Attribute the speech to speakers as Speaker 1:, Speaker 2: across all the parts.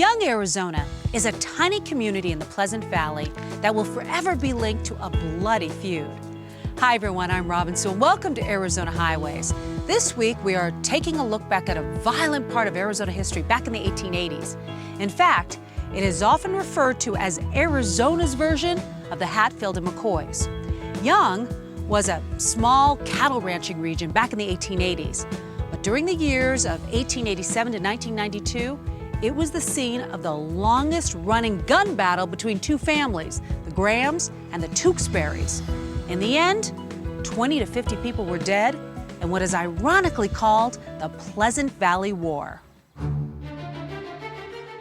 Speaker 1: Young, Arizona is a tiny community in the Pleasant Valley that will forever be linked to a bloody feud. Hi everyone, I'm Robin Sewell. Welcome to Arizona Highways. This week we are taking a look back at a violent part of Arizona history back in the 1880s. In fact, it is often referred to as Arizona's version of the Hatfields and McCoys. Young was a small cattle ranching region back in the 1880s, but during the years of 1887 to 1992, it was the scene of the longest running gun battle between two families, the Grahams and the Tewksburys. In the end, 20 to 50 people were dead in what is ironically called the Pleasant Valley War.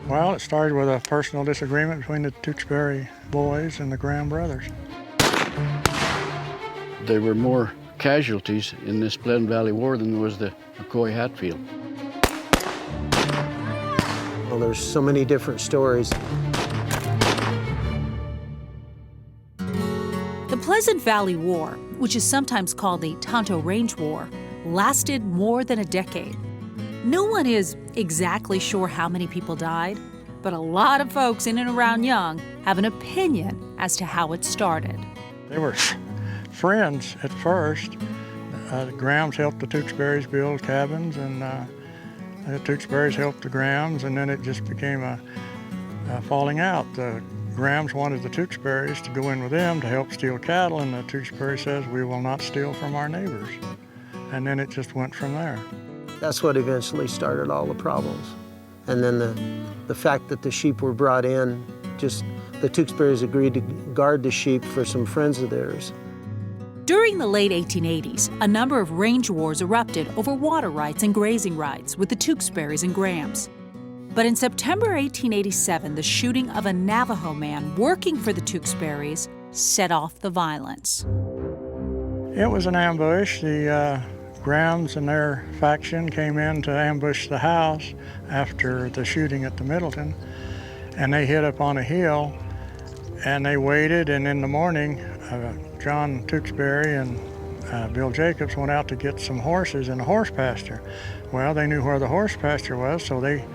Speaker 2: Well, it started with a personal disagreement between the Tewksbury boys and the Graham brothers.
Speaker 3: There were more casualties in this Pleasant Valley War than there was the McCoy-Hatfield.
Speaker 4: Well, there's so many different stories.
Speaker 1: The Pleasant Valley War, which is sometimes called the Tonto Range War, lasted more than a decade. No one is exactly sure how many people died, but a lot of folks in and around Young have an opinion as to how it started.
Speaker 2: They were friends at first. The Grahams helped the Tewksburys build cabins, and the Tewksburys helped the Grahams, and then it just became a falling out. The Grahams wanted the Tewksburys to go in with them to help steal cattle, and the Tewksbury says, "We will not steal from our neighbors." And then it just went from there.
Speaker 4: That's what eventually started all the problems. And then the fact that the sheep were brought in, just the Tewksburys agreed to guard the sheep for some friends of theirs.
Speaker 1: During the late 1880s, a number of range wars erupted over water rights and grazing rights with the Tewksburys and Grahams. But in September 1887, the shooting of a Navajo man working for the Tewksburys set off the violence.
Speaker 2: It was an ambush. The Grahams and their faction came in to ambush the house after the shooting at the Middleton, and they hid up on a hill, and they waited, and in the morning, John Tewksbury and Bill Jacobs went out to get some horses in a horse pasture. Well, they knew where the horse pasture was, so they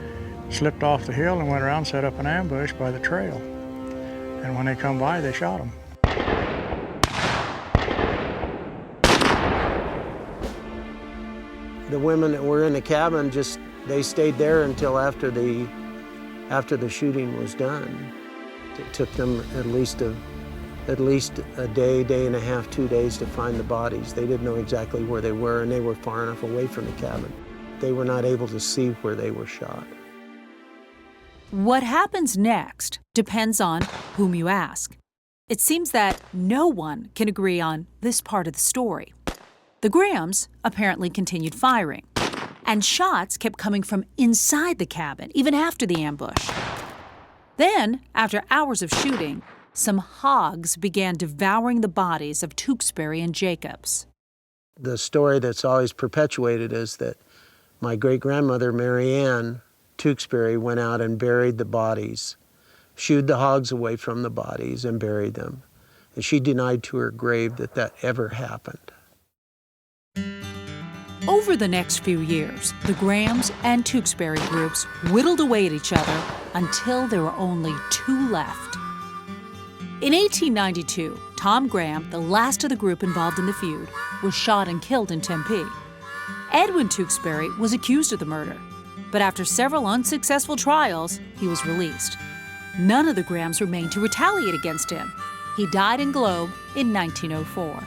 Speaker 2: slipped off the hill and went around and set up an ambush by the trail. And when they come by, they shot them.
Speaker 4: The women that were in the cabin they stayed there until after the shooting was done. It took them at least a day, day and a half, 2 days to find the bodies. They didn't know exactly where they were, and they were far enough away from the cabin. They were not able to see where they were shot.
Speaker 1: What happens next depends on whom you ask. It seems that no one can agree on this part of the story. The Grahams apparently continued firing, and shots kept coming from inside the cabin, even after the ambush. Then, after hours of shooting, some hogs began devouring the bodies of Tewksbury and Jacobs.
Speaker 4: The story that's always perpetuated is that my great-grandmother, Mary Ann Tewksbury, went out and buried the bodies, shooed the hogs away from the bodies and buried them. And she denied to her grave that that ever happened.
Speaker 1: Over the next few years, the Grahams and Tewksbury groups whittled away at each other until there were only two left. In 1892, Tom Graham, the last of the group involved in the feud, was shot and killed in Tempe. Edwin Tewksbury was accused of the murder, but after several unsuccessful trials, he was released. None of the Grahams remained to retaliate against him. He died in Globe in 1904.